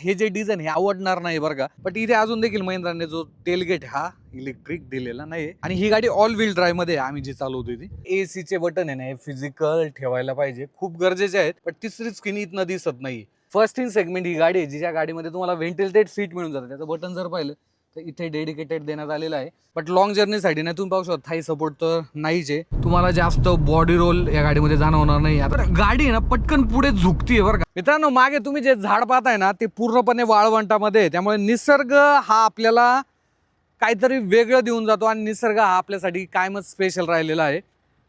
हे जे डिझाईन हे आवडणार नाही बरं का, बट इथे अजून देखील महिंद्राने जो टेलगेट हा इलेक्ट्रिक दिलेला नाही. आणि ही गाडी ऑल व्हील ड्राईव्ह मध्ये आम्ही जी चालवतोय ती AC चे बटन आहे ना हे फिजिकल ठेवायला पाहिजे, खूप गरजेचे आहेत. पण तिसरी स्क्रीन इथनं दिसत नाही. फर्स्ट इन सेगमेंट ही गाडी आहे ज्या गाडीमध्ये तुम्हाला व्हेंटिलेटेड सीट मिळून जातं. त्याचं बटन जर पाहिलं तर इथे डेडिकेटेड देण्यात आलेलं आहे. बट लॉंग जर्नीसाठी ना तुम्ही पाहू शकता थाई सपोर्ट तर नाहीच आहे. तुम्हाला जास्त बॉडी रोल या गाडीमध्ये जाणवणार नाही. गाडी आहे ना पटकन पुढे झुकतीये बरं का मित्रांनो. मागे तुम्ही जे झाड पाहताय ना ते पूर्णपणे वाळवंटामध्ये, त्यामुळे निसर्ग हा आपल्याला काहीतरी वेगळं देऊन जातो आणि निसर्ग हा आपल्यासाठी कायमच स्पेशल राहिलेला आहे.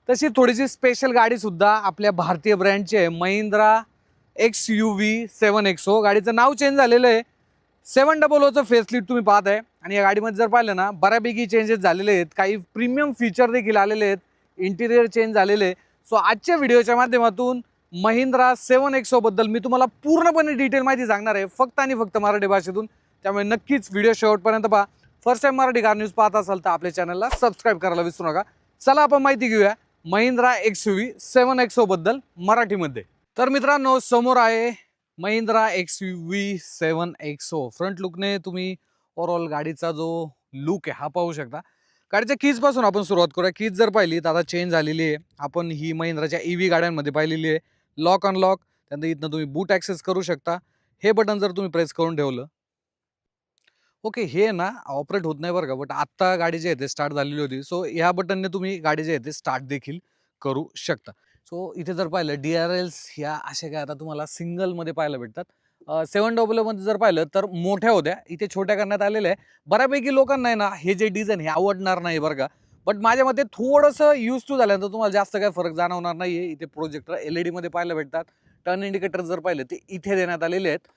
तशी थोडीशी स्पेशल गाडी सुद्धा आपल्या भारतीय ब्रँडची आहे, महिंद्रा XUV 7XO. गाडीचं नाव चेंज झालेलं आहे. 700चं फेसलिफ्ट तुम्ही पाहत आहे. आणि या गाडीमध्ये जर पाहिलं ना बऱ्यापैकी चेंजेस झालेले आहेत, काही प्रीमियम फीचर देखील आलेले आहेत, इंटिरियर चेंज झालेले आहे. सो आजच्या व्हिडिओच्या माध्यमातून महिंद्रा 7XO बद्दल मी तुम्हाला पूर्णपणे डिटेल माहिती सांगणार आहे, फक्त आणि फक्त मराठी भाषेतून. त्यामुळे नक्कीच व्हिडिओ शेवटपर्यंत पहा. First time Marathi car news पाहत असाल तर आपल्या चॅनलला सबस्क्राईब करायला विसरू नका. चला आपण माहिती घेऊया महिंद्रा XUV 7XO बद्दल मराठीमध्ये. तर मित्रांनो समोर आहे महिंद्रा XUV 7XO. फ्रंट लुकने तुम्ही ओव्हरऑल गाडीचा जो लुक आहे हा पाहू शकता. गाडीच्या कीज पासून आपण सुरुवात करूया. कीज जर पाहिली तर आता चेंज झालेली आहे. आपण ही महिंद्राच्या EV गाड्यांमध्ये पाहिलेली आहे. लॉक अनलॉक, त्यानंतर इथनं तुम्ही बूट ॲक्सेस करू शकता. हे बटन जर तुम्ही प्रेस करून ठेवलं ओके, हे ना ऑपरेट होत नाही बरं का, बट आत्ता गाडी जी आहे ते स्टार्ट झालेली होती. सो ह्या बटनने तुम्ही गाडी जे आहे ते स्टार्ट देखील करू शकता. सो इथे जर पाहिलं DRLs ह्या अशा काय आता तुम्हाला सिंगलमध्ये पाहायला भेटतात. 700मध्ये जर पाहिलं तर मोठ्या होत्या, इथे छोट्या करण्यात आलेल्या आहे. बऱ्यापैकी लोकांना आहे ना हे जे डिझाईन हे आवडणार नाही बरं का, बट माझ्या मते थोडंसं यूज टू झाल्यानंतर तुम्हाला जास्त काय फरक जाणवणार नाही आहे. इथे प्रोजेक्टर LED मध्ये पाहायला भेटतात. टर्न इंडिकेटर जर पाहिलं ते इथे देण्यात आलेले आहेत.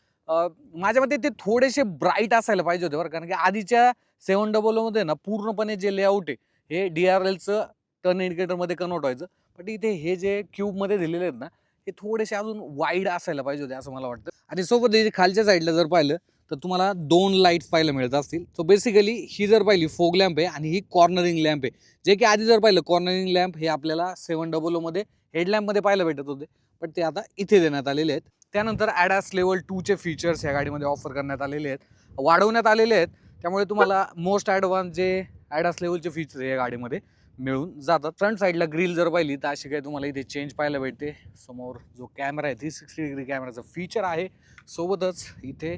माझ्या मते ते थोडेसे ब्राईट असायला पाहिजे होते बरं, कारण की आधीच्या 700मध्ये ना पूर्णपणे जे लेआउट आहे हे DRLचं टर्न इंडिकेटरमध्ये कन्वर्ट व्हायचं. बट इथे हे जे क्यूबमध्ये दिलेले आहेत ना हे थोडेसे अजून वाईड असायला पाहिजे होते असं मला वाटतं. आणि सोबत खालच्या साईडला जर पाहिलं तर तुम्हाला 2 लाईट्स पाहायला मिळत असतील. सो बेसिकली ही जर पाहिली फोग लॅम्प आहे आणि ही कॉर्नरिंग लॅम्प आहे. जे की आधी जर पाहिलं कॉर्नरिंग लॅम्प हे आपल्याला 700मध्ये हेडलॅम्पमध्ये पाहायला भेटत होते, पण ते आता इथे देण्यात आलेले आहेत. त्यानंतर ADAS लेवल 2चे फीचर्स या गाडीमध्ये ऑफर करण्यात आलेले आहेत, वाढवण्यात आलेले आहेत. त्यामुळे तुम्हाला मोस्ट ॲडव्हान्स जे ADAS लेवलचे फीचर्स या गाडीमध्ये मिळून जातात. फ्रंट साईडला ग्रिल जर पाहिली तर अशी काही तुम्हाला इथे चेंज पाहायला भेटते. समोर जो कॅमेरा आहे 360 डिग्री कॅमेराचं फीचर आहे. सोबतच इथे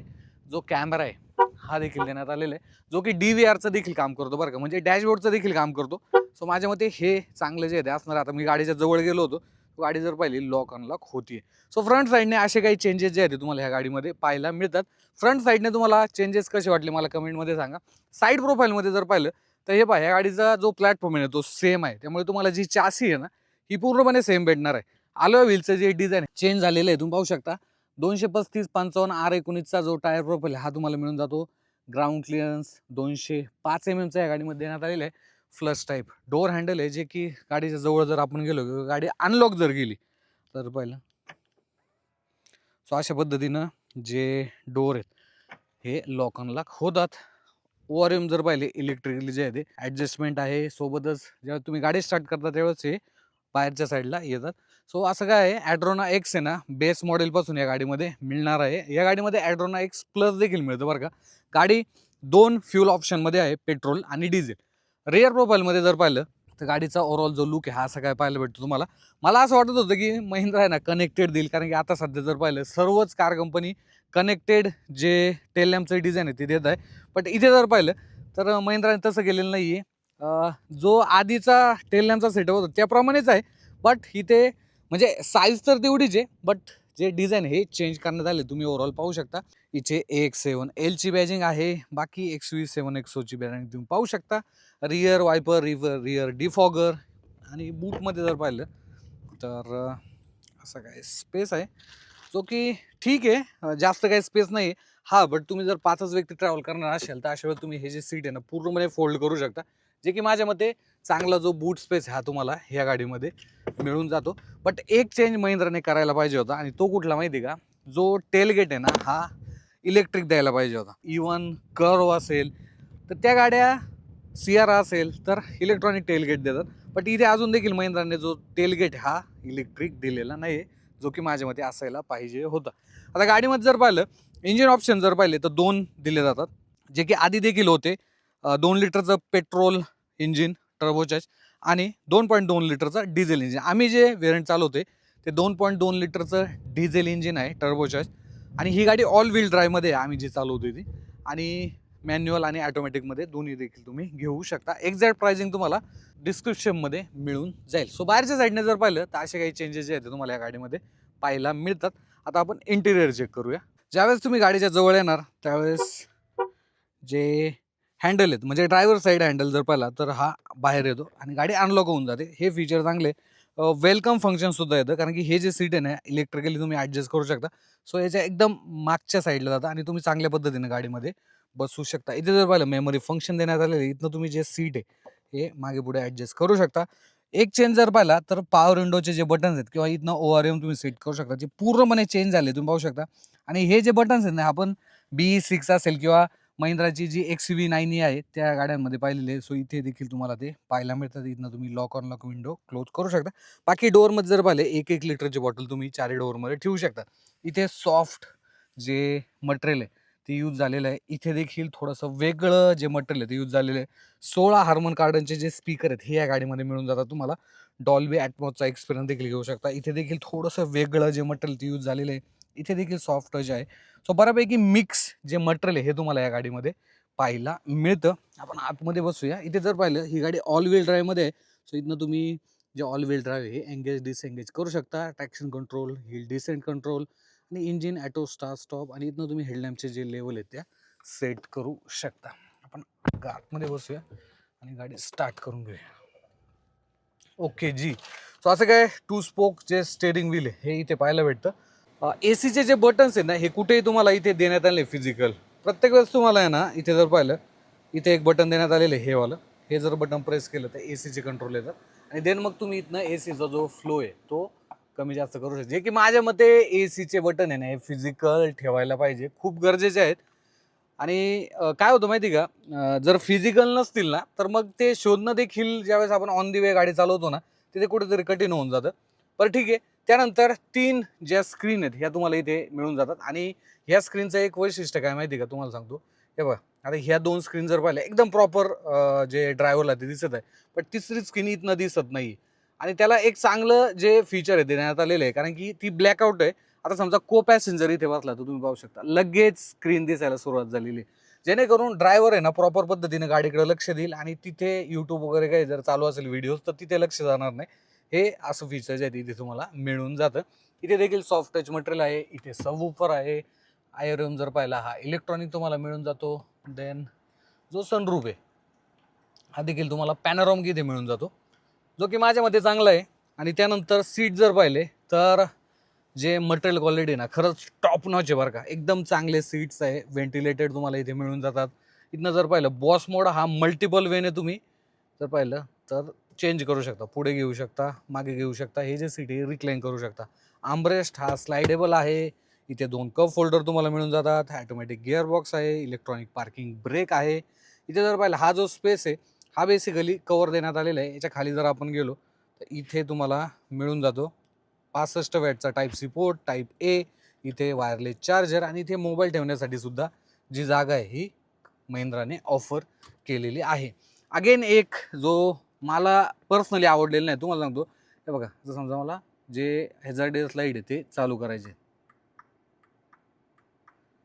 जो कॅमेरा आहे हा देखील देण्यात आलेला आहे, जो की DVRचं देखील काम करतो बरं का, म्हणजे डॅशबोर्डचं देखील काम करतो. सो माझ्या मते हे चांगलं जे आहे ते असणार. आता मी गाडीच्या जवळ गेलो होतो, गाडी जर पाहिली लॉक अनलॉक होती. सो फ्रंट साईडने असे काही चेंजेस जे आहेत ते तुम्हाला ह्या गाडीमध्ये पाहायला मिळतात. फ्रंट साईडने तुम्हाला चेंजेस कसे वाटले मला कमेंटमध्ये सांगा. साईड प्रोफाईलमध्ये जर पाहिलं तर हे पहा, ह्या गाडीचा जो प्लॅटफॉर्म आहे तो सेम आहे, त्यामुळे तुम्हाला जी चासी आहे ना ही पूर्णपणे सेम भेटणार आहे. अलॉय व्हीलचं जे डिझाईन चेंज झालेलं आहे तुम्ही पाहू शकता. 235/55 R19चा जो टायर प्रोफाईल हा तुम्हाला मिळून जातो. ग्राउंड क्लिअरन्स 205 mm या गाडीमध्ये देण्यात आलेलं आहे. फ्लश टाईप डोअर हँडल आहे, जे की गाडीच्या जवळ जर आपण गेलो किंवा गाडी अनलॉक जर गेली तर पाहिलं सो अशा पद्धतीनं जे डोअर आहेत हे लॉक अनलॉक होतात. ओआरएम जर पाहिले इलेक्ट्रिकली जे आहे ते ॲडजस्टमेंट आहे. सोबतच जेव्हा तुम्ही गाडी स्टार्ट करता त्यावेळेस हे बाहेरच्या साईडला येतात. सो असं काय आहे, ॲड्रोना X आहे ना बेस मॉडेलपासून या गाडीमध्ये मिळणार आहे. या गाडीमध्ये ॲड्रोना X प्लस देखील मिळतं बरं का. गाडी 2 फ्यूल ऑप्शनमध्ये आहे, पेट्रोल आणि डिझेल. रिअर प्रोफाईलमध्ये जर पाहिलं तर गाडीचा ओव्हरऑल जो लुक आहे हा असा काय पाहायला भेटतो तुम्हाला. मला असं वाटत होतं की महिंद्रा आहे ना कनेक्टेड देईल, कारण की आता सध्या जर पाहिलं सर्वच कार कंपनी कनेक्टेड जे टेल लॅम्पचं डिझाईन आहे ते देत आहे. बट इथे जर पाहिलं तर महिंद्राने तसं केलेलं नाही आहे. जो आधीचा टेल लॅम्पचा सेटअप होता त्याप्रमाणेच आहे, बट इथे म्हणजे साईज तर तेवढीच आहे, बट जे डिझाईन हे चेंज करण्यात आले तुम्ही ओव्हरऑल पाहू शकता. इथे AX7L बॅजिंग आहे. बाकी XUV 7XOची बॅजिंग तुम्ही पाहू शकता. रिअर वायपर, रिअर डिफॉगर आणि बूटमध्ये जर पाहिलं तर असं काय स्पेस आहे, जो की ठीक आहे, जास्त काही स्पेस नाही. हां, बट तुम्ही जर 5च व्यक्ती ट्रॅव्हल करणार असेल तर अशा वेळेस तुम्ही हे जे सीट आहे ना पूर्णपणे फोल्ड करू शकता, जे की माझ्या मते चांगला जो बूट स्पेस हा तुम्हाला ह्या गाडीमध्ये मिळून जातो. बट एक चेंज महिंद्राने करायला पाहिजे होता, आणि तो कुठला माहिती का, जो टेलगेट आहे ना हा इलेक्ट्रिक द्यायला पाहिजे होता. इवन कर्व असेल तर त्या गाड्या CR असेल तर इलेक्ट्रॉनिक टेलगेट देतात. बट इथे अजून देखील महिंद्राने जो टेलगेट हा इलेक्ट्रिक दिलेला नाही आहे, जो की माझ्या मते असायला पाहिजे होता. आता गाडीमध्ये जर पाहिलं इंजिन ऑप्शन जर पाहिले तर 2 दिले जातात, जे की आधी देखील होते. 2 लिटरचं पेट्रोल इंजिन टर्बोचार्ज आणि 2.2 लिटरचं डिझेल इंजिन. आम्ही जे व्हेरियंट चालवते ते 2.2 लिटरचं डिझेल इंजिन आहे टर्बोचार्ज आणि ही गाडी ऑल व्हील ड्राईव्हमध्ये आहे आम्ही जी चालवतोय ती. आणि मॅन्युअल आणि ऑटोमॅटिकमध्ये दोन्ही देखील तुम्ही घेऊ शकता. एक्झॅक्ट प्राइसिंग तुम्हाला डिस्क्रिप्शनमध्ये मिळून जाईल. सो बाहेरच्या साईडने जर पाहिलं तर असे काही चेंजेस जे आहेत ते तुम्हाला या गाडीमध्ये पाहायला मिळतात. आता आपण इंटिरियर चेक करूया. ज्यावेळेस तुम्ही गाडीच्या जवळ येणार त्यावेळेस जे हँडल आहेत म्हणजे ड्रायव्हर साईड हँडल जर पाहिला तर हा बाहेर येतो आणि गाडी अनलॉक होऊन जाते. हे फीचर चांगले. वेलकम फंक्शन सुद्धा येतं कारण की हे जे सीट आहे ना इलेक्ट्रिकली तुम्ही ॲडजस्ट करू शकता. सो याच्या एकदम मागच्या साईडला जातं आणि तुम्ही चांगल्या पद्धतीने गाडीमध्ये बसू शकता. इथे जर पाहिलं मेमरी फंक्शन देण्यात आलेलं आहे. इथनं तुम्ही जे सीट आहे हे मागे पुढे ॲडजस्ट करू शकता. एक चेंज जर पाहिला तर पॉवर विंडोचे जे बटन्स आहेत किंवा इथनं ORM तुम्ही सेट करू शकता, जे पूर्णपणे चेंज झाले तुम्ही पाहू शकता. आणि हे जे बटन्स आहेत ना आपण BE6 असेल किंवा महिंद्राची जी XUV9E आहे त्या गाड्यांमध्ये पाहिलेले आहे. सो इथे देखील तुम्हाला ते पाहायला मिळतात. इथनं तुम्ही लॉक अनलॉक विंडो क्लोज करू शकता. बाकी डोअरमध्ये जर पाहिले 1-1 लिटरची बॉटल तुम्ही चारही डोअरमध्ये ठेवू शकता. इथे सॉफ्ट जे मटेरियल आहे ते यूज झालेलं आहे. इथे देखील थोडंसं वेगळं जे मटेरियल आहे ते यूज झालेलं आहे. 16 हार्मन कार्डनचे जे स्पीकर आहेत हे या गाडीमध्ये मिळून जातात तुम्हाला. डॉल्बी ॲटमॉसचा एक्सपिरियन्स देखील घेऊ शकता. इथे देखील थोडंसं वेगळं जे मटेरियल ते यूज झालेलं आहे. इथे देखील सॉफ्ट टच आहे. सो बऱ्यापैकी मिक्स जे मटेरियल आहे हे तुम्हाला या गाडीमध्ये पाहायला मिळतं. आपण आतमध्ये बसूया. इथे जर पाहिलं ही गाडी ऑल व्हील ड्राईव्हमध्ये आहे. सो इथनं तुम्ही जे ऑल व्हील ड्राईव्ह हे एंगेज डिसएंगेज करू शकता. Traction control, hill descent control आणि इंजिन ॲटो स्टार्ट स्टॉप आणि इथनं तुम्ही हेडलॅम्पचे जे लेवल आहेत त्या सेट करू शकता. आपण आतमध्ये बसूया आणि गाडी स्टार्ट करून घेऊया. ओके जी. सो असं काय 2 स्पोक जे स्टेअरिंग व्हील आहे हे इथे पाहायला भेटतं. ACचे जे बटन्स आहेत ना हे कुठेही तुम्हाला इथे देण्यात आले फिजिकल. प्रत्येक वेळेस तुम्हाला आहे ना इथे जर पाहिलं इथे एक बटन देण्यात आलेलं आहे हे वालं. हे जर बटन प्रेस केलं तर ACचे कंट्रोल येतात आणि देन मग तुम्ही इथनं ACचा जो फ्लो आहे तो कमी जास्त करू शकता. जे की माझ्या मते ACचे बटन आहे ना हे फिजिकल ठेवायला पाहिजे, खूप गरजेचे आहेत. आणि काय होतं माहिती का, जर फिजिकल नसतील ना तर मग ते शोधणं देखील ज्यावेळेस आपण ऑन दी वे गाडी चालवतो ना तिथे कुठेतरी कठीण होऊन जातं. पण ठीक आहे. त्यानंतर 3 ज्या स्क्रीन आहेत ह्या तुम्हाला इथे मिळून जातात आणि ह्या स्क्रीनचं एक वैशिष्ट्य काय माहिती का तुम्हाला सांगतो. हे बघा आता ह्या 2 स्क्रीन जर पाहिल्या एकदम प्रॉपर जे ड्रायव्हरला ते दिसत आहे. पण तिसरी स्क्रीन इथनं दिसत नाही आणि त्याला एक चांगलं जे फीचर आहे देण्यात आलेलं आहे कारण की ती ब्लॅकआउट आहे. आता समजा को पॅसेंजर इथे बसला तर तुम्ही पाहू शकता लगेच स्क्रीन दिसायला सुरुवात झालेली आहे. जेणेकरून ड्रायव्हर आहे ना प्रॉपर पद्धतीने गाडीकडे लक्ष देईल आणि तिथे यूट्यूब वगैरे काही जर चालू असेल व्हिडिओज तर तिथे लक्ष जाणार नाही. हे असं फीचर जे आहे इथे तुम्हाला मिळून जातं. इथे देखील सॉफ्ट टच मटेरियल आहे. इथे सबवूफर आहे. आयरन जर पाहिला हा इलेक्ट्रॉनिक तुम्हाला मिळून जातो. देन जो सनरूफ आहे हा देखील तुम्हाला पॅनोरामिक इथे मिळून जातो, जो की माझ्या मते चांगला आहे. आणि त्यानंतर सीट जर पाहिले तर जे मटेरियल क्वालिटी ना खरंच टॉप नॉच आहे बरं का. एकदम चांगले सीट्स आहे. व्हेंटिलेटेड तुम्हाला इथे मिळून जातात. इथनं जर पाहिलं बॉस मोड हा मल्टिपल वेने तुम्ही जर पाहिलं तर चेंज करू शकता. पुढे घेऊ शकता, मागे घेऊ शकता. हे जे सीट आहे रिक्लाइन करू शकता. आर्मरेस्ट हा स्लाइडेबल आहे. इथे 2 कप होल्डर तुम्हाला मिळून जातात. ऑटोमॅटिक गिअर बॉक्स आहे. इलेक्ट्रॉनिक पार्किंग ब्रेक आहे. इथे जर पाहिलं हा जो स्पेस आहे हा बेसिकली कवर देण्यात आलेला आहे. याच्या खाली जर आपण गेलो तर इथे तुम्हाला मिळून जातो 65 वॅटचा type C port, type A, इथे वायरलेस चार्जर आणि इथे मोबाईल ठेवण्यासाठी सुद्धा जी जागा आहे ही महिंद्राने ऑफर केलेली आहे. अगेन एक जो मला पर्सनली आवडलेलं नाही तुम्हाला सांगतो. हे बघा जर समजा मला जे हॅझार्डियस लाईट आहे ते चालू करायचे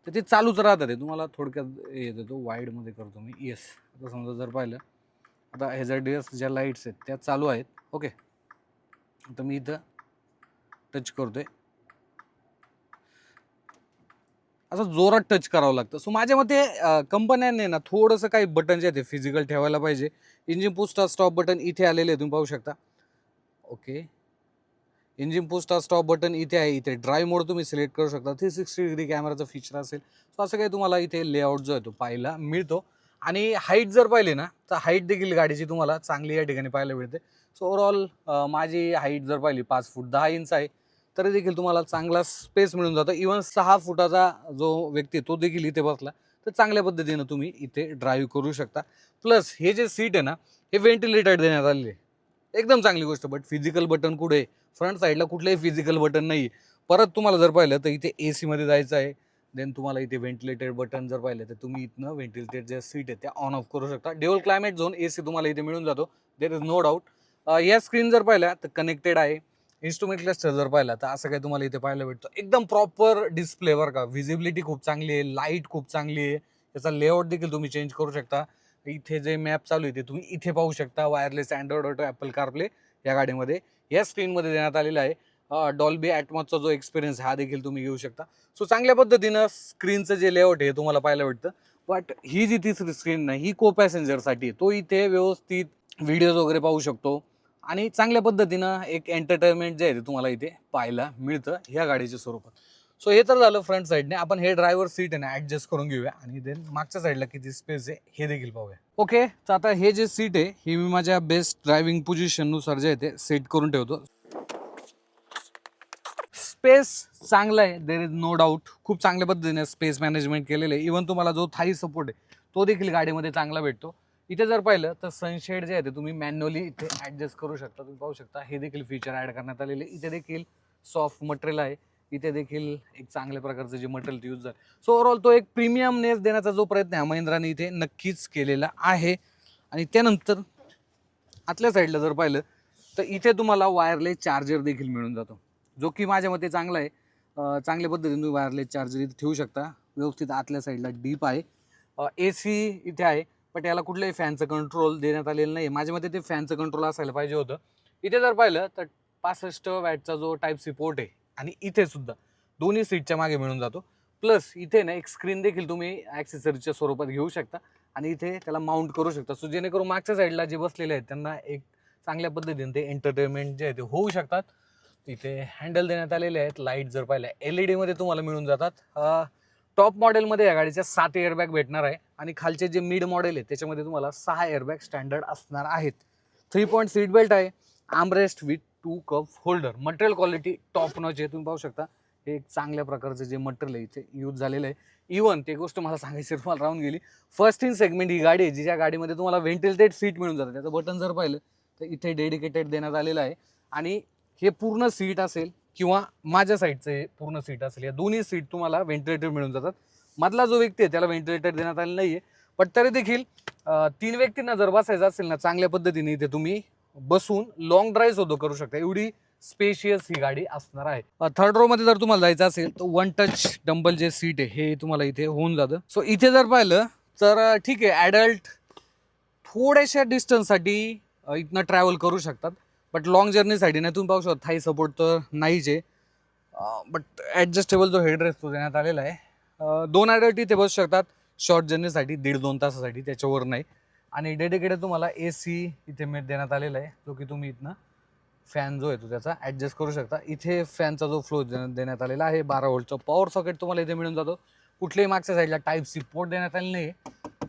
तर ते चालूच राहतात. ते तुम्हाला थोडक्यात येत येतो वाईडमध्ये करतो मी. येस आता समजा जर पाहिलं आता हॅझार्डियस ज्या लाईट्स आहेत त्या चालू आहेत. ओके आता मी इथं टच करतोय असं जोरात टच करावं लागतं. सो माझ्या मते कंपन्यांनी ना थोडंसं काही बटन जे आहे ते फिजिकल ठेवायला पाहिजे. Engine push start stop button इथे आलेले आहे तुम्ही पाहू शकता. Okay engine push start stop button इथे आहे. इथे ड्राईव्ह मोड तुम्ही सिलेक्ट करू शकता. 360 डिग्री कॅमेराचा फीचर असेल. सो असं काही तुम्हाला इथे लेआउट जो आहे तो पाहायला मिळतो. आणि हाईट जर पाहिली ना तर हाईट देखील गाडीची तुम्हाला चांगली या ठिकाणी पाहायला मिळते. सो ओव्हरऑल माझी हाईट जर पाहिली 5 फूट 10 इंच आहे तरी देखील तुम्हाला चांगला स्पेस मिळून जातो. इव्हन 6 फुटाचा जो व्यक्ती तो देखील इथे बसला तर चांगल्या पद्धतीनं तुम्ही इथे ड्राईव्ह करू शकता. प्लस हे जे सीट आहे ना हे व्हेंटिलेटेड देण्यात आलेले आहे. एकदम चांगली गोष्ट. बट फिजिकल बटन कुठे फ्रंट साईडला कुठलंही फिजिकल बटन नाही. परत तुम्हाला जर पाहिलं तर इथे AC मध्ये जायचं आहे. देन तुम्हाला इथे व्हेंटिलेटेड बटन जर पाहिलं तर तुम्ही इथनं व्हेंटिलेटेड जे सीट आहे त्या ऑन ऑफ करू शकता. ड्युअल क्लायमेट झोन AC तुम्हाला इथे मिळून जातो, देर इज नो डाऊट. या स्क्रीन जर पाहिल्या तर कनेक्टेड आहे. इन्स्ट्रुमेंट क्लस्टर जर पाहिला तर असं काही तुम्हाला इथे पाहायला भेटतं. एकदम प्रॉपर डिस्प्ले बरं का. व्हिजिबिलिटी खूप चांगली आहे, लाईट खूप चांगली आहे. त्याचा लेआउट देखील तुम्ही चेंज करू शकता. इथे जे मॅप चालू आहे ते तुम्ही इथे पाहू शकता. Wireless Android auto, Apple CarPlay या गाडीमध्ये या स्क्रीनमध्ये देण्यात आलेला आहे. डॉल्बी ॲटमॉसचा जो एक्सपिरियन्स हा देखील तुम्ही घेऊ शकता. सो चांगल्या पद्धतीनं स्क्रीनचं जे लेआउट आहे तुम्हाला पाहायला भेटतं. बट ही जी तिसरी स्क्रीन नाही ही को पॅसेंजरसाठी आहे. तो इथे व्यवस्थित व्हिडिओज वगैरे पाहू शकतो आणि चांगल्या पद्धतीनं एक एंटरटेनमेंट जे आहे ते तुम्हाला इथे पाहायला मिळतं ह्या गाडीच्या स्वरूपात. सो हे तर झालं फ्रंट साईडने. आपण हे ड्रायव्हर सीट आहे ना ॲडजस्ट करून घेऊया आणि देन मागच्या साईडला किती स्पेस आहे हे देखील पाहूया. ओके, तर आता हे जे सीट आहे हे मी माझ्या बेस्ट ड्रायव्हिंग पोझिशननुसार जे आहे ते सेट करून ठेवतो. स्पेस चांगला आहे, देर इज नो डाऊट. खूप चांगल्या पद्धतीने स्पेस मॅनेजमेंट केलेलं आहे. इव्हन तुम्हाला जो थाई सपोर्ट आहे तो देखील गाडीमध्ये चांगला भेटतो. इथे जर पाहिलं तर सनशेड जे आहे ते तुम्ही मॅन्युअली इथे ॲडजस्ट करू शकता. तुम्ही पाहू शकता हे देखील फीचर ॲड करण्यात आलेले. इथे देखील सॉफ्ट मटेरियल आहे. इथे देखील एक चांगल्या प्रकारचं जे मटेरियल यूज झालं. सो ओव्हरऑल तो एक प्रीमियमनेस देण्याचा जो प्रयत्न आहे महिंद्राने इथे नक्कीच केलेला आहे. आणि त्यानंतर आतल्या साईडला जर पाहिलं तर इथे तुम्हाला वायरलेस चार्जर देखील मिळून जातो, जो की माझ्या मते चांगला आहे. चांगल्या पद्धतीने तुम्ही वायरलेस चार्जर इथे ठेवू शकता. व्यवस्थित आतल्या साईडला डीप आहे. AC इथे आहे, पण याला कुठल्याही फॅनचं कंट्रोल देण्यात आलेलं नाही. माझ्या मते ते फॅनचं कंट्रोल असायला पाहिजे होतं. इथे जर पाहिलं तर 65 वॅटचा जो टाईप सी पोर्ट आहे आणि इथे सुद्धा दोन्ही सीटच्या मागे मिळून जातो. प्लस इथे ना एक स्क्रीन देखील तुम्ही ॲक्सेसरीच्या स्वरूपात घेऊ शकता आणि इथे त्याला माउंट करू शकता. सो जेणेकरून मागच्या साईडला जे बसलेले आहेत त्यांना एक चांगल्या पद्धतीने ते एंटरटेनमेंट जे आहे ते होऊ शकतात. इथे हँडल देण्यात आलेले आहेत. लाईट जर पाहिलं LED मध्ये तुम्हाला मिळून जातात. टॉप मॉडेलमध्ये या गाडीच्या 7 एअरबॅग भेटणार आहे आणि खालचे जे मिड मॉडेल आहे त्याच्यामध्ये तुम्हाला 6 एअरबॅग स्टँडर्ड असणार आहेत. 3 पॉईंट सीट बेल्ट आहे. Armrest with 2 cup holder. Material quality top notch आहे. तुम्ही पाहू शकता हे एक चांगल्या प्रकारचं जे मटेरियल आहे इथे यूज झालेलं आहे. इव्हन ते गोष्ट मला सांगायची तुम्हाला राहून गेली, फर्स्ट इन सेगमेंट ही गाडी आहे ज्या गाडीमध्ये तुम्हाला व्हेंटिलेटेड सीट मिळून जातं. त्याचं बटन जर पाहिलं तर इथे डेडिकेटेड देण्यात आलेलं आहे आणि हे पूर्ण सीट असेल किंवा माझ्या साईडचं हे पूर्ण सीट असेल, या दोन्ही सीट तुम्हाला व्हेंटिलेटर मिळून जातात. मधला जो व्यक्ती आहे त्याला व्हेंटिलेटर देण्यात आलेलं नाही आहे. पण तरी देखील 3 व्यक्तींना जर बसायचं असेल ना चांगल्या पद्धतीने इथे तुम्ही बसून लॉंग ड्राईव्ह सुद्धा करू शकता. एवढी स्पेशियस ही गाडी असणार आहे. थर्ड रो मध्ये जर तुम्हाला जायचं असेल तर 1 टच डंबल जे सीट आहे हे तुम्हाला इथे होऊन जातं. सो इथे जर पाहिलं तर ठीक आहे, ॲडल्ट थोड्याशा डिस्टन्ससाठी इथनं ट्रॅव्हल करू शकतात. बट लॉंग जर्नीसाठी नाही. तुम्ही पाहू शकता थाई सपोर्ट तर नाहीच आहे. बट ॲडजस्टेबल जो हेडरेस्ट तो देण्यात आलेला आहे. 2 ॲडल्ट इथे बसू शकतात शॉर्ट जर्नीसाठी 1.5-2 तासासाठी, त्याच्यावर नाही. आणि डेडिकेटेड तुम्हाला AC इथे देण्यात आलेला आहे, जो की तुम्ही इथनं फॅन जो आहे तो त्याचा ॲडजस्ट करू शकता. इथे फॅनचा जो फ्लो देण्यात आलेला आहे. 12 व्होल्टचं पॉवर सॉकेट तुम्हाला इथे मिळून जातो. कुठल्याही मागच्या साईडला टाईप सी पोर्ट देण्यात आलेलं नाही.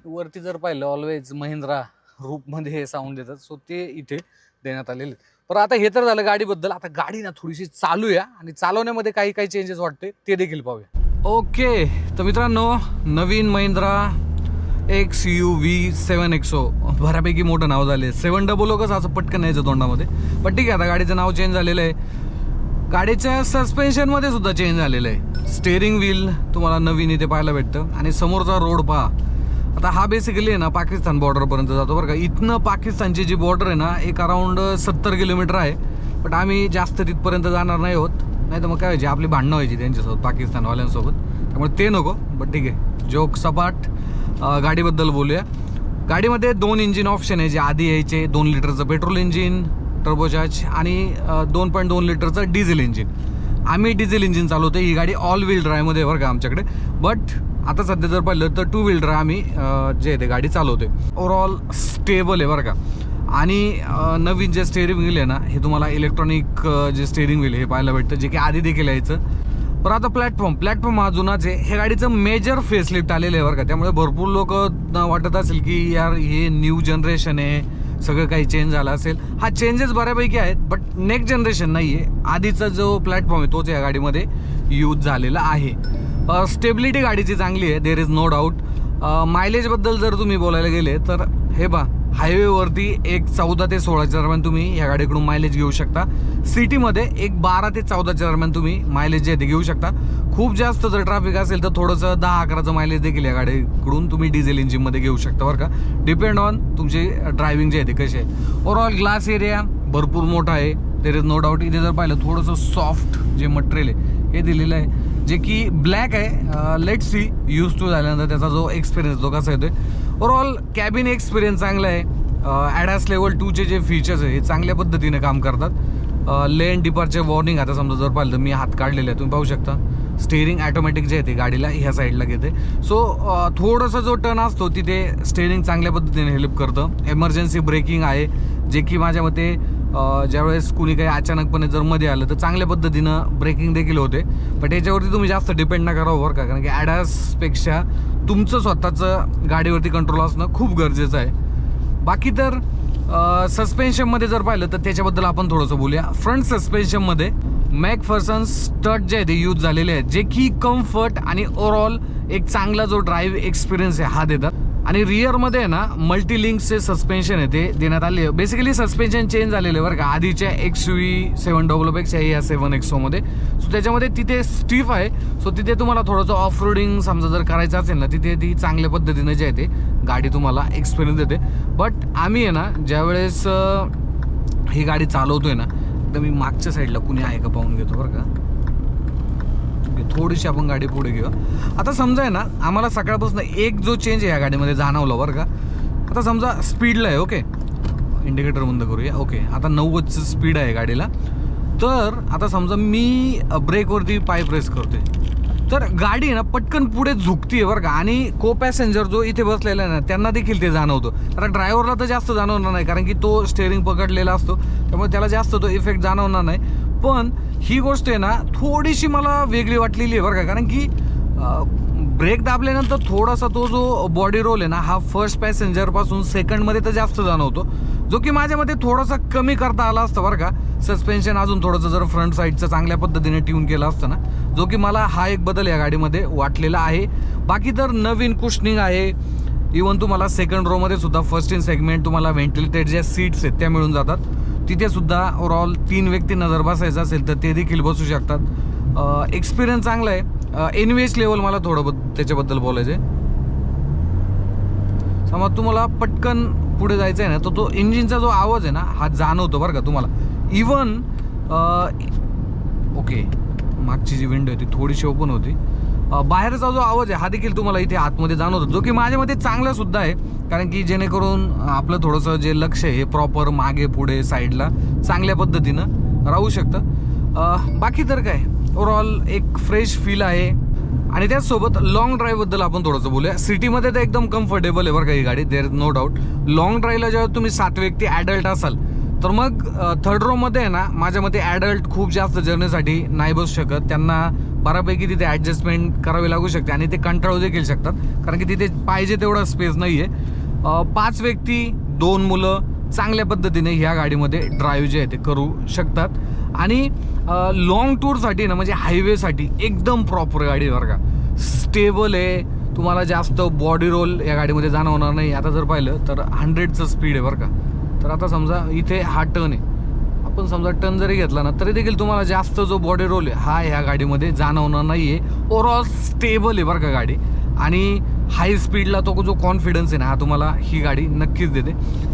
वरती जर पाहिलं ऑलवेज महिंद्रा रूपमध्ये हे साऊंड देतात. सो ते इथे देण्यात आलेले. पण आता हे तर झालं गाडीबद्दल. आता गाडी ना थोडीशी चालूया आणि चालवण्यामध्ये काही चेंजेस वाटते ते देखील पाहूया. ओके, तर मित्रांनो नवीन महिंद्रा XUV 7XO बऱ्यापैकी मोठं नाव झाले. 700 कसं असं पटकन यायचं तोंडामध्ये. पण ठीक आहे, आता गाडीचं नाव चेंज झालेलं आहे. गाडीच्या सस्पेन्शनमध्ये सुद्धा चेंज झालेलं आहे. स्टेअरिंग व्हील तुम्हाला नवीन इथे पाहायला भेटतं आणि समोरचा रोड पहा. आता हा बेसिकली आहे ना पाकिस्तान बॉर्डरपर्यंत जातो बरं का. इथनं पाकिस्तानची जी बॉर्डर आहे ना एक अराऊंड 70 किलोमीटर आहे. बट आम्ही जास्त तिथपर्यंत जाणार नाही होत, नाही तर मग काय व्हायची आपली भांडणं व्हायची त्यांच्यासोबत पाकिस्तानवाल्यांसोबत. त्यामुळे ते नको. बट ठीक आहे, जोक सपाट. गाडीबद्दल बोलूया. गाडीमध्ये 2 इंजिन ऑप्शन आहे जे आधी यायचे. 2 लिटरचं पेट्रोल इंजिन टर्बोचार्ज आणि 2.2 लिटरचं डिझेल इंजिन. आम्ही डिझेल इंजिन चालवतो. ही गाडी ऑल व्हील ड्राईव्हमध्ये बरं का आमच्याकडे. बट आता सध्या जर पाहिलं तर 2 व्हील ड्राईव्ह आम्ही जे आहे ते गाडी चालवतोय. ओव्हरऑल स्टेबल आहे बरं का. आणि नवीन जे स्टेअरिंग व्हील आहे ना हे तुम्हाला इलेक्ट्रॉनिक जे स्टेअरिंग व्हील हे पाहायला भेटतं, जे की आधी देखील यायचं. पण आता प्लॅटफॉर्म हा जुनाच आहे. हे गाडीचं मेजर फेसलिफ्ट आलेलं आहे बरं का. त्यामुळे भरपूर लोक वाटत असेल की यार हे न्यू जनरेशन आहे, सगळं काही चेंज झालं असेल. हा चेंजेस बऱ्यापैकी आहेत, बट नेक्स्ट जनरेशन नाही आहे. आधीचा जो प्लॅटफॉर्म आहे तोच या गाडीमध्ये यूज झालेला आहे. स्टेबिलिटी गाडीची चांगली आहे, देर इज नो डाऊट. मायलेजबद्दल जर तुम्ही बोलायला गेले तर हे बा हायवेवरती एक 14 ते 16च्या दरम्यान तुम्ही ह्या गाडीकडून मायलेज घेऊ शकता. सिटीमध्ये एक 12 ते 14च्या दरम्यान तुम्ही मायलेज जे आहे ते घेऊ शकता. खूप जास्त जर ट्रॅफिक असेल तर थोडंसं 10-11चं मायलेज देखील या गाडीकडून तुम्ही डिझेल इंजिनमध्ये घेऊ शकता बरं का. डिपेंड ऑन तुमची ड्रायव्हिंग जे आहे ते कशी आहे. ओव्हरऑल ग्लास एरिया भरपूर मोठा आहे, देर इज नो डाऊट. इथे जर पाहिलं थोडंसं सॉफ्ट जे मटेरियल आहे हे दिलेलं आहे, जे की ब्लॅक आहे. लेट्स सी यूज टू झाल्यानंतर त्याचा जो एक्सपिरियन्स तो कसा येतोय. ओव्हरऑल कॅबिन एक्सपिरियन्स चांगला आहे. ॲडास लेवल 2चे जे फीचर्स आहे हे चांगल्या पद्धतीने काम करतात. लेन डिपार्चर वॉर्निंग आता समजा जर पाहिलं तर मी हात काढलेले आहे, तुम्ही पाहू शकता. स्टेअरिंग ॲटोमॅटिक जे आहे ते गाडीला ह्या साईडला घेते. सो थोडंसं जो टर्न असतो तिथे स्टेअरिंग चांगल्या पद्धतीने हेल्प करतं. एमर्जन्सी ब्रेकिंग आहे, जे की माझ्या मते ज्यावेळेस कुणी काही अचानकपणे जर मध्ये आलं तर चांगल्या पद्धतीनं ब्रेकिंग देखील होते. पण याच्यावरती तुम्ही जास्त डिपेंड न करावं बरं का, कारण की ॲडासपेक्षा तुमचं स्वतःचं गाडीवरती कंट्रोल असणं खूप गरजेचं आहे. बाकी तर सस्पेन्शनमध्ये जर पाहिलं तर त्याच्याबद्दल आपण थोडंसं बोलूया. फ्रंट सस्पेन्शनमध्ये मॅकफर्सन स्टड जे आहे ते यूज झालेले आहेत, जे की कम्फर्ट आणि ओव्हरऑल एक चांगला जो ड्राईव्ह एक्सपिरियन्स आहे हा देतात. आणि रिअरमध्ये आहे ना मल्टीलिंक्सचे सस्पेन्शन आहे ते देण्यात आले. बेसिकली सस्पेन्शन चेंज झालेले बरं का आधीच्या XUV700 पेक्षा या 7XO मध्ये. सो त्याच्यामध्ये तिथे स्टीफ आहे. सो तिथे तुम्हाला थोडंसं ऑफ रोडिंग समजा जर करायचं असेल ना, तिथे ती चांगल्या पद्धतीने जे आहे ते गाडी तुम्हाला एक्सपिरियन्स देते. बट आम्ही आहे ना ज्यावेळेस ही गाडी चालवतोय ना, तर मी मागच्या साईडला कुणी आहे का पाहून घेतो बरं का. थोडीशी आपण गाडी पुढे घेऊ. आता समजा आहे ना आम्हाला सकाळपासून एक जो चेंज आहे या गाडीमध्ये जाणवला बरं का. आता समजा स्पीडला आहे, ओके इंडिकेटर बंद करूया. ओके आता 90चं स्पीड आहे गाडीला. तर आता समजा मी ब्रेकवरती पाय प्रेस करतोय तर गाडी आहे ना पटकन पुढे झुकतीये बरं का. आणि को पॅसेंजर जो इथे बसलेला आहे ना त्यांना देखील ते जाणवतं. आता ड्रायव्हरला तर जास्त जाणवणार नाही कारण की तो स्टेअरिंग पकडलेला असतो, त्यामुळे त्याला जास्त तो इफेक्ट जाणवणार नाही. पण ही गोष्ट आहे ना थोडीशी मला वेगळी वाटलेली आहे बरं का, कारण की ब्रेक दाबल्यानंतर थोडासा तो जो बॉडी रोल आहे ना हा फर्स्ट पॅसेंजरपासून सेकंडमध्ये तर जास्त जाणवतो, जो की माझ्यामध्ये थोडासा कमी करता आला असतं बरं का. सस्पेन्शन अजून थोडंसं जर फ्रंट साईडचं चांगल्या पद्धतीने ट्यून केलं असतं ना, जो की मला हा एक बदल या गाडीमध्ये वाटलेला आहे. बाकी तर नवीन कुशनिंग आहे. इवन तुम्हाला सेकंड रोमध्ये सुद्धा फर्स्ट इन सेगमेंट तुम्हाला व्हेंटिलेटेड ज्या सीट्स आहेत त्या मिळून जातात. तिथे सुद्धा ओव्हरऑल 3 व्यक्तींना जर बसायचं असेल तर ते देखील बसू शकतात. एक्सपिरियन्स चांगला आहे. NVH लेवल मला थोडं त्याच्याबद्दल बोलायचं आहे. समजा तुम्हाला पटकन पुढे जायचं आहे ना तर तो इंजिनचा जो आवाज आहे ना हा जाणवतो बरं का तुम्हाला. इवन ओके मागची जी विंडो आहे ती थोडीशी ओपन होती. बाहेरचा जो आवाज आहे हा देखील तुम्हाला इथे आतमध्ये जाणवतो, जो की माझ्यामध्ये चांगला सुद्धा आहे, कारण की जेणेकरून आपलं थोडंसं जे लक्ष आहे हे प्रॉपर मागे पुढे साईडला चांगल्या पद्धतीनं राहू शकतं. बाकी तर काय ओव्हरऑल एक फ्रेश फील आहे. आणि त्याचसोबत लॉंग ड्राईव्हबद्दल आपण थोडंसं बोलूया. सिटीमध्ये तर एकदम कम्फर्टेबल आहे बरं का ही गाडी, there is no doubt. Long ड्राईव्हला जेव्हा तुम्ही 7 व्यक्ती ॲडल्ट असाल तर मग थर्ड रोमध्ये आहे ना माझ्या मते ॲडल्ट खूप जास्त जर्नीसाठी नाही बसू शकत. त्यांना बऱ्यापैकी तिथे ॲडजस्टमेंट करावी लागू शकते आणि ते कंटाळू देखील शकतात, कारण की तिथे पाहिजे तेवढा स्पेस नाही आहे. 5 व्यक्ती 2 मुलं चांगल्या पद्धतीने ह्या गाडीमध्ये ड्राईव्ह जे आहे ते करू शकतात. आणि लॉंग टूरसाठी ना म्हणजे हायवेसाठी एकदम प्रॉपर गाडी बरं का. स्टेबल आहे, तुम्हाला जास्त बॉडी रोल या गाडीमध्ये जाणवणार नाही. आता जर पाहिलं तर 100चं स्पीड आहे बरं का. तर आता समजा इथे हा टर्न आहे, आपण समजा टर्न जरी घेतला ना तरी देखील तुम्हाला जास्त जो बॉडी रोल आहे हा ह्या गाडीमध्ये जाणवणार नाही आहे. ओव्हरऑल स्टेबल आहे बरं का गाडी. आणि हाय स्पीडला तो जो कॉन्फिडन्स आहे ना हा तुम्हाला ही गाडी नक्कीच देते.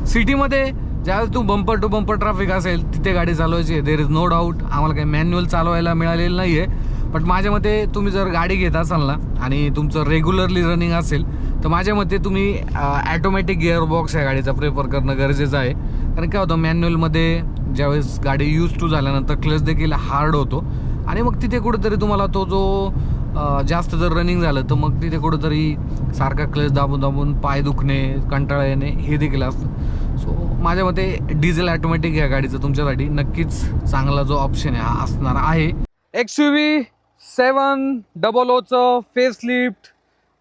सिटीमध्ये ज्यावेळेस तू बंपर टू बंपर ट्रॅफिक असेल तिथे गाडी चालवायची आहे, देर इज नो डाऊट. आम्हाला काही मॅन्युअल चालवायला मिळालेलं नाही आहे. बट माझ्या मते तुम्ही जर गाडी घेत असाल ना आणि तुमचं रेग्युलरली रनिंग असेल तर माझ्या मते तुम्ही ॲटोमॅटिक गिअरबॉक्स या गाडीचा प्रेफर करणं गरजेचं आहे. कारण काय होतं मॅन्युअलमध्ये ज्यावेळेस गाडी यूज टू झाल्यानंतर क्लच देखील हार्ड होतो आणि मग तिथे कुठेतरी तुम्हाला तो जो जास्त जर रनिंग झालं तर मग तिथे कुठेतरी सारखा क्लच दाबून दाबून पाय दुखणे, कंटाळा येणे हे देखील असतं. सो माझ्या मते डिझेल ॲटोमॅटिक या गाडीचं तुमच्यासाठी नक्कीच चांगला जो ऑप्शन आहे हा असणार आहे. XUV700चं फेसलिफ्ट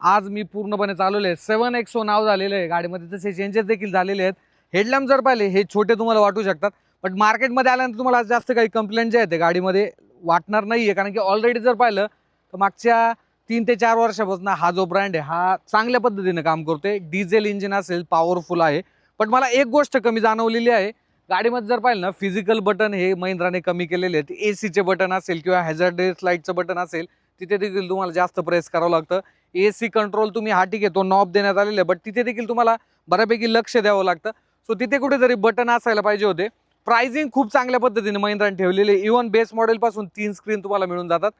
आज मी पूर्णपणे चालवले आहे. 7XO नाव झालेलं आहे गाडीमध्ये, तसे चेंजेस देखील झालेले आहेत. हेडलॅम्प जर पाहिले हे छोटे तुम्हाला वाटू शकतात, बट मार्केटमध्ये आल्यानंतर तुम्हाला जास्त काही कंप्लेंट जे आहेत ते गाडीमध्ये वाटणार नाही आहे. कारण की ऑलरेडी जर पाहिलं तर मागच्या 3 ते 4 वर्षापासून हा जो ब्रँड आहे हा चांगल्या पद्धतीने काम करतोय. डिझेल इंजिन असेल पॉवरफुल आहे, पण मला एक गोष्ट कमी जाणवलेली आहे गाडीमध्ये, जर पाहिलं ना फिजिकल बटन हे महिंद्राने कमी केलेले आहेत. एसीचे बटन असेल किंवा हॅझार्डस लाईटचं बटन असेल तिथे देखील तुम्हाला जास्त प्रेस करावं लागतं. एसी कंट्रोल तुम्ही हा ठीक आहे तो नॉब देण्यात आलेला आहे, बट तिथे देखील तुम्हाला बऱ्यापैकी लक्ष द्यावं लागतं. सो तिथे कुठेतरी बटन असायला पाहिजे होते. प्राइसिंग खूप चांगल्या पद्धतीने महिंद्राने ठेवलेले, इव्हन बेस मॉडेल पासून 3 स्क्रीन तुम्हाला मिळून जातात.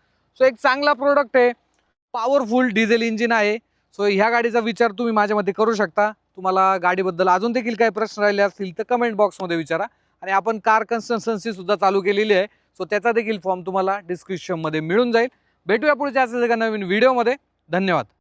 सो एक चांगला प्रोडक्ट आहे, पॉवरफुल डिझेल इंजिन आहे. सो ह्या गाडीचा विचार तुम्ही माझ्या मते करू शकता. तुम्हाला गाडीबद्दल अजून देखील काही प्रश्न राहिले असतील तर कमेंट बॉक्समध्ये विचारा. आणि आपण कार कन्स्ट्रक्शनची सुद्धा चालू केलेली आहे. सो त्याचा देखील फॉर्म तुम्हाला डिस्क्रिप्शनमध्ये मिळून जाईल. भेटूया पुढच्या असेल एका नवीन व्हिडिओमध्ये. धन्यवाद.